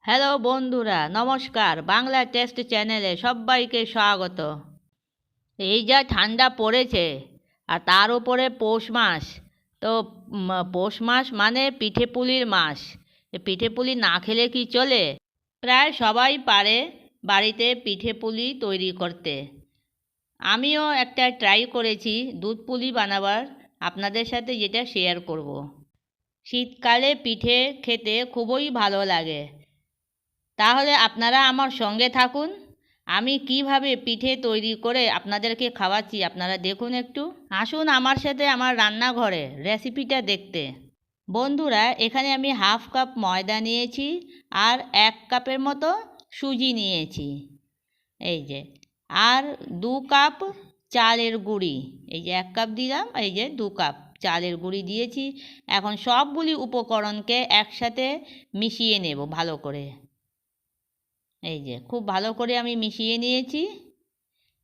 Hello বন্ধুরা, নমস্কার। Bangla test চ্যানেলে সবাইকে স্বাগত। এই যা ঠান্ডা পড়েছে, আর তার উপরে পৌষ মাস। তো পৌষ মাস মানে পিঠেপুলির মাস। পিঠেপুলি না খেলে কি চলে? প্রায় সবাই পারে বাড়িতে পিঠেপুলি তৈরি করতে। আমিও একটা ট্রাই করেছি দুধ পুলি বানাবার, আপনাদের সাথে যেটা শেয়ার করব। শীতকালে পিঠে খেতে খুবই ভালো লাগে। তাহলে আপনারা আমার সঙ্গে থাকুন। আমি কিভাবে পিঠে তৈরি করে আপনাদেরকে খাওয়াচ্ছি আপনারা দেখুন একটু। আসুন আমার সাথে আমার রান্নাঘরে রেসিপিটা দেখতে। বন্ধুরা, এখানে আমি হাফ কাপ ময়দা নিয়েছি আর 1 কাপের মতো সুজি নিয়েছি। এই যে, আর 2 কাপ চালের গুঁড়ি। এই যে 1 কাপ দিলাম, এই যে 2 কাপ চালের গুঁড়ি দিয়েছি। এখন সবগুলি উপকরণকে একসাথে মিশিয়ে নেব ভালো করে। এই যে খুব ভালো করে আমি মিশিয়ে নিয়েছি।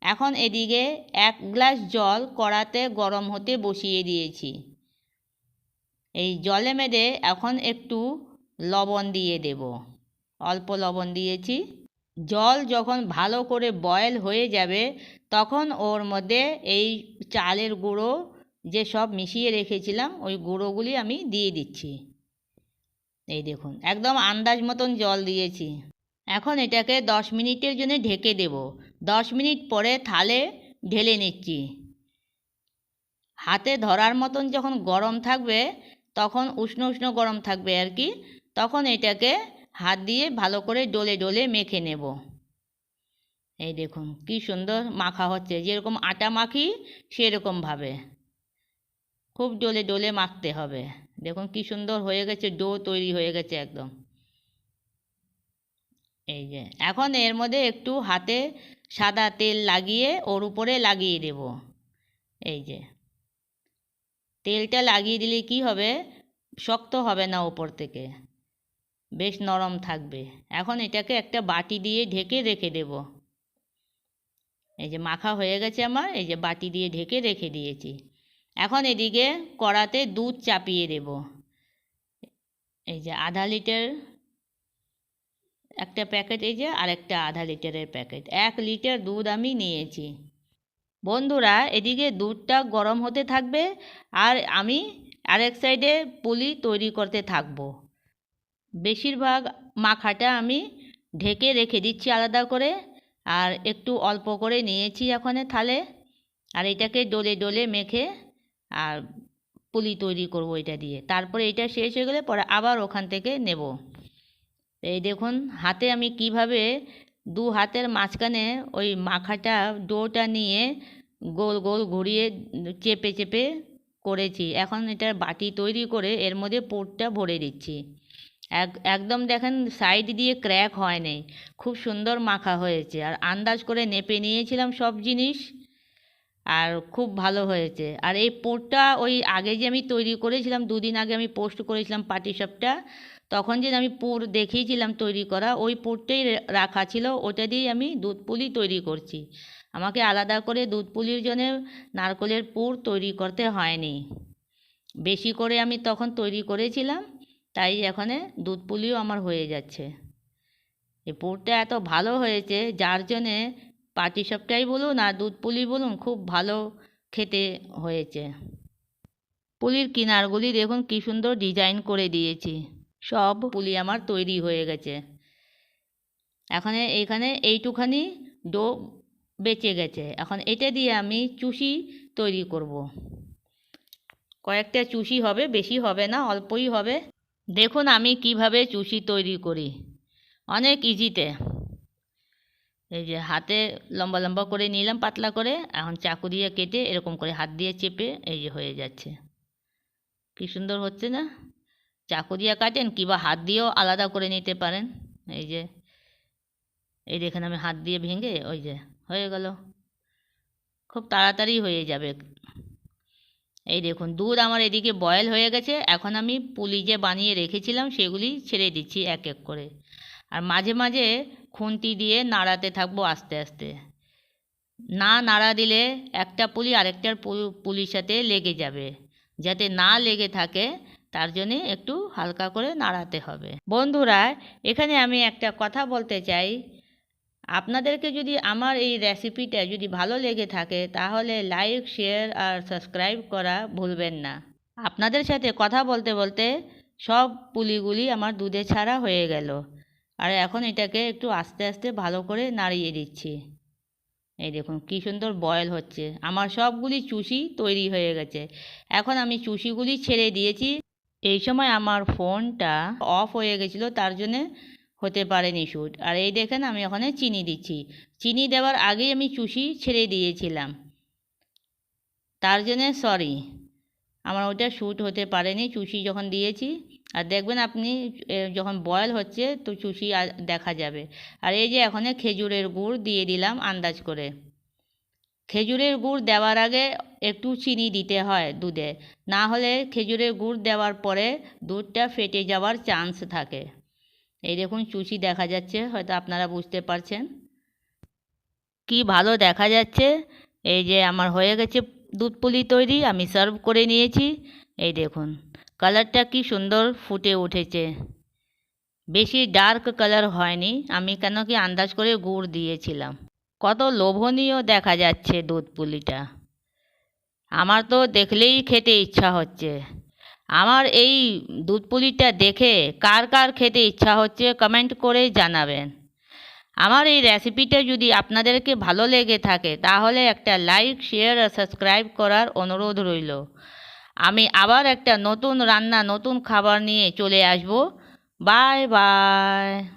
এখন এদিকে 1 গ্লাস জল কড়াতে গরম হতে বসিয়ে দিয়েছি। এই জলে মেরে এখন একটু লবণ দিয়ে দেব, অল্প লবণ দিয়েছি। জল যখন ভালো করে বয়েল হয়ে যাবে তখন ওর মধ্যে এই চালের গুঁড়ো যে সব মিশিয়ে রেখেছিলাম ওই গুঁড়োগুলি আমি দিয়ে দিচ্ছি। এই দেখুন, একদম আন্দাজ মতন জল দিয়েছি। এখন এটাকে 10 মিনিটের জন্য ঢেকে দেব। 10 মিনিট পরে থালে ঢেলে নিচ্ছি। হাতে ধরার মতন যখন গরম থাকবে, তখন উষ্ণ উষ্ণ গরম থাকবে আর কি, তখন এটাকে হাত দিয়ে ভালো করে ডলে ডলে মেখে নেব। এই দেখুন কি সুন্দর মাখা হচ্ছে, যেরকম আটা মাখি সেরকমভাবে খুব ডলে ডলে মাখতে হবে। দেখুন কি সুন্দর হয়ে গেছে, ডো তৈরি হয়ে গেছে একদম। এই যে এখন এর মধ্যে একটু হাতে সাদা তেল লাগিয়ে ওর উপরে লাগিয়ে দেব। এই যে তেলটা লাগিয়ে দিলে কি হবে, শক্ত হবে না, উপর থেকে বেশ নরম থাকবে। এখন এটাকে একটা বাটি দিয়ে ঢেকে রেখে দেব। এই যে মাখা হয়ে গেছে আমার, এই যে বাটি দিয়ে ঢেকে রেখে দিয়েছি। এখন এদিকে কড়াতে দুধ চাপিয়ে দেব। এই যে আধা লিটার একটা প্যাকেট, এই যে আরেকটা আধা লিটারের প্যাকেট, 1 লিটার দুধ আমি নিয়েছি। বন্ধুরা, এদিকে দুধটা গরম হতে থাকবে আর আমি আরেক সাইডে পুলি তৈরি করতে থাকব। বেশিরভাগ মাখাটা আমি ঢেকে রেখে দিচ্ছি আলাদা করে, আর একটু অল্প করে নিয়েছি এখন থালে। আর এটাকে ডলে ডলে মেখে আর পুলি তৈরি করব এটা দিয়ে। তারপরে এটা শেষ হয়ে গেলে পরে আবার ওখান থেকে নেব। এই দেখুন হাতে আমি কিভাবে 2 হাতের মাঝখানে ওই মাখাটা ডোটা নিয়ে গোল গোল ঘুরিয়ে চেপে চেপে করেছি। এখন এটা বাটি তৈরি করে এর মধ্যে পুরটা ভরে দিচ্ছি। একদম দেখেন সাইড দিয়ে ক্র্যাক হয় নাই, খুব সুন্দর মাখা হয়েছে। আর আন্দাজ করে নেপে নিয়েছিলাম সব জিনিস, আর খুব ভালো হয়েছে। আর এই পুরটা ওই আগে যে আমি তৈরি করেছিলাম, 2 দিন আগে আমি পোস্ট করেছিলাম পাটিসাপটা, তখন যে আমি পুর দেখিয়েছিলাম তৈরি করা, ওই পুরটাই রাখা ছিল, ওটা দিয়েই আমি দুধ পুলি তৈরি করছি। আমাকে আলাদা করে দুধ পুলির জন্য নারকেলের পুর তৈরি করতে হয়নি। বেশি করে আমি তখন তৈরি করেছিলাম, তাই এখানে দুধ পুলিও আমার হয়ে যাচ্ছে। এই পুরটা এত ভালো হয়েছে যার জন্যে পাটিসাপটাই বলুন আর দুধ পুলি বলুন, খুব ভালো খেতে হয়েছে। পুলির কিনারগুলি দেখুন কি সুন্দর ডিজাইন করে দিয়েছি। সব পুলি আমার তৈরি হয়ে গেছে। এখন এইখানে এইটুখানি ডো বেঁচে গেছে। এখন এটা দিয়ে আমি চুষি তৈরি করব। কয়েকটা চুষি হবে, বেশি হবে না, অল্পই হবে। দেখুন আমি কিভাবে চুষি তৈরি করি, অনেক ইজিতে। এই যে হাতে লম্বা লম্বা করে নিলাম পাতলা করে, এখন চাকু দিয়ে কেটে এরকম করে হাত দিয়ে চেপে এই যে হয়ে যাচ্ছে। কি সুন্দর হচ্ছে না? চাকু দিয়ে কাটেন কিংবা হাত দিয়েও আলাদা করে নিতে পারেন। এই যে এই দেখেন আমি হাত দিয়ে ভেঙে ওই যে হয়ে গেল, খুব তাড়াতাড়ি হয়ে যাবে। এই দেখুন দুধ আমার এদিকে বয়েল হয়ে গেছে। এখন আমি পুলি যে বানিয়ে রেখেছিলাম সেগুলি ছেড়ে দিচ্ছি এক এক করে, আর মাঝে মাঝে খুন্তি দিয়ে নাড়াতে থাকবো আস্তে আস্তে। না নাড়া দিলে একটা পুলি আরেকটার পুলির সাথে লেগে যাবে। যাতে না লেগে থাকে তার জন্যে একটু হালকা করে নাড়াতে হবে। বন্ধুরা, এখানে আমি একটা কথা বলতে চাই, আপনাদেরকে যদি আমার এই রেসিপিটা যদি ভালো লেগে থাকে তাহলে লাইক, শেয়ার আর সাবস্ক্রাইব করা ভুলবেন না। আপনাদের সাথে কথা বলতে বলতে সব পুলিগুলি আমার দুধে ছাড়া হয়ে গেল। আর এখন এটাকে একটু আস্তে আস্তে ভালো করে নাড়িয়ে দিচ্ছি। এই দেখুন কী সুন্দর বয়েল হচ্ছে। আমার সবগুলি চুষি তৈরি হয়ে গেছে। এখন আমি চুষিগুলি ছেড়ে দিয়েছি। এই সময় আমার ফোনটা অফ হয়ে গেছিলো, তার জন্যে হতে পারেনি শ্যুট। আর এই দেখেন আমি ওখানে চিনি দিচ্ছি। চিনি দেওয়ার আগেই আমি চুষি ছেড়ে দিয়েছিলাম, তার জন্যে সরি, আমার ওটা শ্যুট হতে পারেনি চুষি যখন দিয়েছি। আর দেখবেন আপনি যখন বয়েল হচ্ছে তো চুষি দেখা যাবে। আর এই যে এখন খেজুরের গুড় দিয়ে দিলাম আন্দাজ করে। খেজুরের গুড় দেওয়ার আগে একটু চিনি দিতে হয় দুধে, না হলে খেজুরের গুড় দেওয়ার পরে দুধটা ফেটে যাওয়ার চান্স থাকে। এই দেখুন চুষি দেখা যাচ্ছে, হয়তো আপনারা বুঝতে পারছেন কি ভালো দেখা যাচ্ছে। এই যে আমার হয়ে গেছে দুধ পুলি তৈরি, আমি সার্ভ করে নিয়েছি। এই দেখুন কালারটা কি সুন্দর ফুটে উঠেছে, বেশি ডার্ক কালার হয়নি, আমি কেন কি আন্দাজ করে গুড় দিয়েছিলাম। কত লোভনীয় দেখা যাচ্ছে দুধ পুলিটা, আমার তো দেখলেই খেতে ইচ্ছা হচ্ছে। আমার এই দুধ পুলিটা দেখে কার কার খেতে ইচ্ছা হচ্ছে কমেন্ট করে জানাবেন। আমার এই রেসিপিটা যদি আপনাদেরকে ভালো লেগে থাকে তাহলে একটা লাইক, শেয়ার আর সাবস্ক্রাইব করার অনুরোধ রইল। আমি আবার একটা নতুন রান্না, নতুন খাবার নিয়ে চলে আসব। Bye bye.